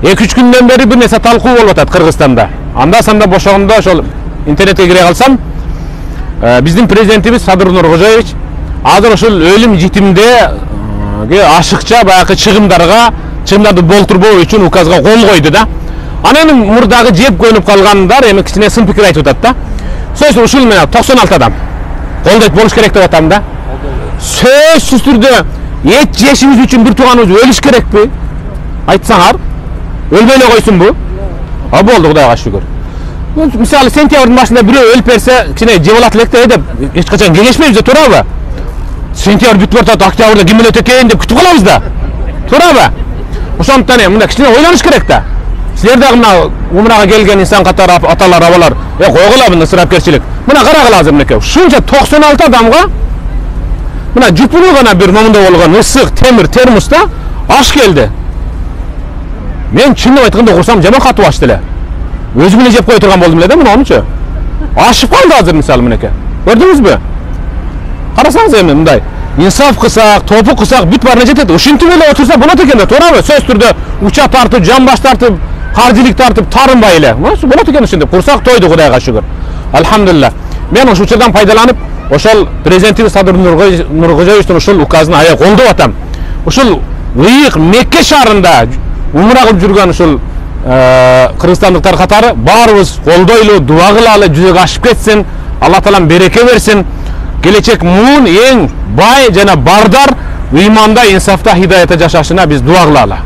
2-3 күндөн бери бир нерсе талкуу болуп атат Кыргызстанда. Анда санда бошогондо ошол интернетке кире калсам, биздин президентибиз Садыр Нуркожоевич азыр ошол өлүм житимдеги ашыкча баягы чыгымдарды болтурбоо үчүн указга кол койду да. Анан мурдагы жеп көнүп калгандар эми кичине сын пикир айтып атат да. Сөз ушул менен 96 адам колдойт болуш керек деп атам да. Сөзсүз түрдө эт жешибиз үчүн бир тууганыбыз өлүш керекпи? Айтсаңар, өлбөй эле койсунбу? Болду, Кудайга шүгүр. Мисалы сентябрдын башында бирөө өлүп берсе, кичине жеп алат элек да, деп эч качан келишпейбиз да, туурабы? Сентябрь бүтүп атат, октябрда ким өлөт экен деп күтүп калабыз да. Туурабы? Ошондуктан мында кичине ойлонуш керек да. Силер дагы мына умрага келген инсан катары аталар, абалар, койгула мына ысырапкерчилик. Мына карагыла азыр мынакей. Ушунча 96 адамга мына жупулуу гана бир момунда болгон ысык темир термоста аш келди. Мен чынын айтканда курсам жаман катып ашты эле. Өзүм эле жеп кое турган болдум эле да мунучу. Ашып калды азыр мисалы мынакей. Көрдүңүзбү? Карасаңыз эми мындай. Инсаф кылсак, топу кылсак бүт баарына жетет. Ушинтип эле отурса болот экен да, туурабы? Сөз түрдө уча тартып, жамбаш тартып, каржылык тартып, тарынбай эле. Болот экен ушинтип. Курсак тойду, Кудайга шүгүр. Алхамдулилlah. Мен ушул учурдан пайдаланып, ошол президентибиз Садыр Нуркожоевичтин ушул указына аябай колдоп атам. Ушул ыйык Мекке шаарында умра кылып жүргөн ушул кыргызстандыктар катары баарыбыз колдойлу, дуа кылалы, жүзөгө ашып кетсин. Алла таалам береке берсин. Келечек муун эң бай жана бардар ыйманда, инсафта, хидаятта жашашына биз дуа кылалы.